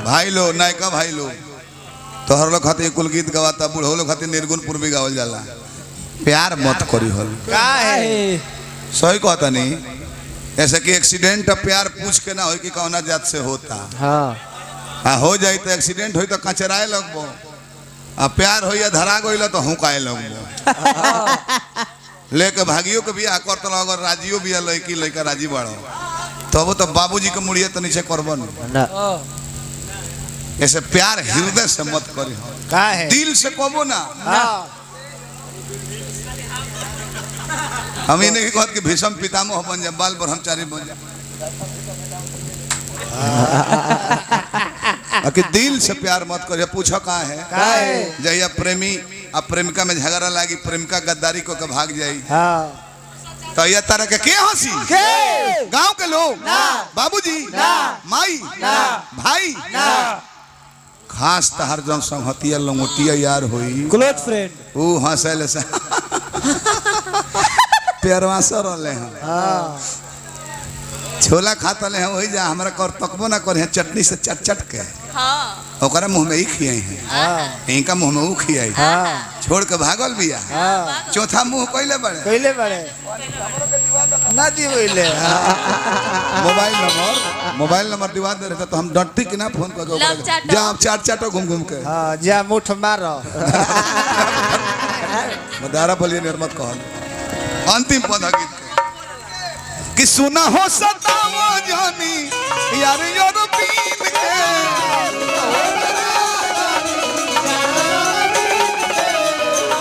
भाई लो नायका भाई लो तोहर लोग खातिर कुल गीत गवाता बूढ़ो लोग खातिर निर्गुण पूर्वी गावल जाला। प्यार मत करी हल का है सही कहता नहीं ऐसे कि एक्सीडेंट प्यार पूछ के ना हो कि कौना जात से होता। हाँ हो जाए तो एक्सीडेंट हो तो कचराए लगबो आ प्यार हो या धरा गइल तो हुकाए लगबो लेके भागियो के बियाह करत अगर राजियो बिया लड़की लड़का राजी बाड़ो तब तो बाबूजी के मुड़िए तो नीचे करबो ना। ऐसे प्यार हृदय से मत करी का है दिल से कबो ना। हम इन्हें की कहत कि भीष्म पितामह बन जा बाल ब्रह्मचारी बन जा कि दिल से प्यार मत करिए। पूछो कहाँ है जहिया प्रेमी अब प्रेमिका में झगड़ा लागी प्रेमिका गद्दारी को के भाग जाई तो यह तरह के हंसी गांव के लोग बाबूजी माई भाई खास तहर जन संगतिया लंगोटिया यार होई क्लोज फ्रेंड वो हंसल से प्यारवा से रहले हैं छोला खाता ले वही जा हमरा कर तकबो ना करे चटनी से चट चट के ओकरा मुंह में ही खियाई है इनका मुंह में वो खियाई छोड़ के भागल बिया चौथा मुंह कइले बड़े ना दी बोले मोबाइल नंबर दिवा दे रहे तो हम डंटी के ना फोन कर दो जा आप चाट चाटो घूम घूम के हां जा मुठ मारो मदारा बोलिए निर्मत कहल अंतिम पद गीत कि सुना हो सतावा जानी यार यूरोपीन के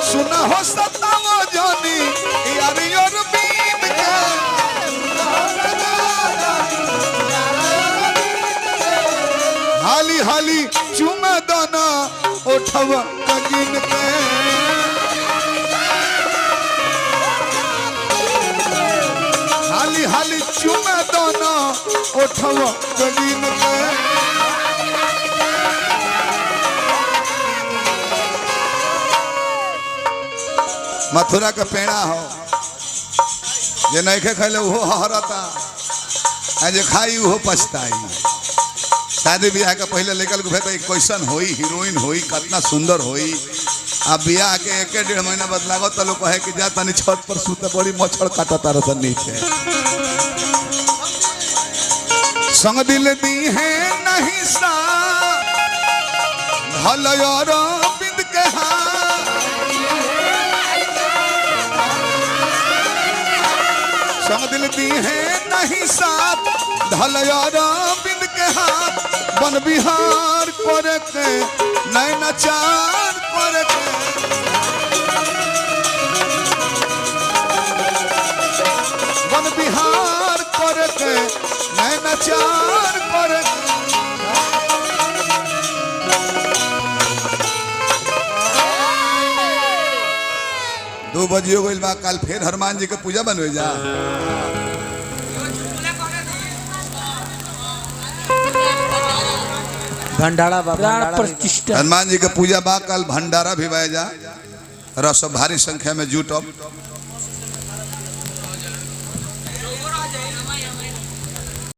सुना हो सतावा जानी यार यूरोपीन के हाली हाली चुमा दाना उठवा कगिन के हाली हाली चुमे दोना उठवा गलीन के मथुरा का पेड़ा हो जे नहीं खे खैले वो हरता आज खाई वो पछताई। शादी ब्याह के पहले लेकर कैसन होई हीरोइन होई कितना सुंदर होई अब बियाह के एक डेढ़ महीना बाद लागो तो लोग कहे कि जा तनी छत पर सूते बड़ी मच्छर काटा तार सन नीचे संग दिल दी है नहीं सा भल यार बिंद के संग दिल दी है नहीं साथ ढल यार बिंद के हाथ बन बिहार करे के नैनाचार करे के बन बिहार करे के नैनाचार करे के। 2 बजे हो गइल बा कल फिर हनुमान जी के पूजा बनवे जा भंडारा प्रतिष्ठा हनुमान जी के पूजा बा कल भंडारा भी बा जा रस भारी संख्या में जुटब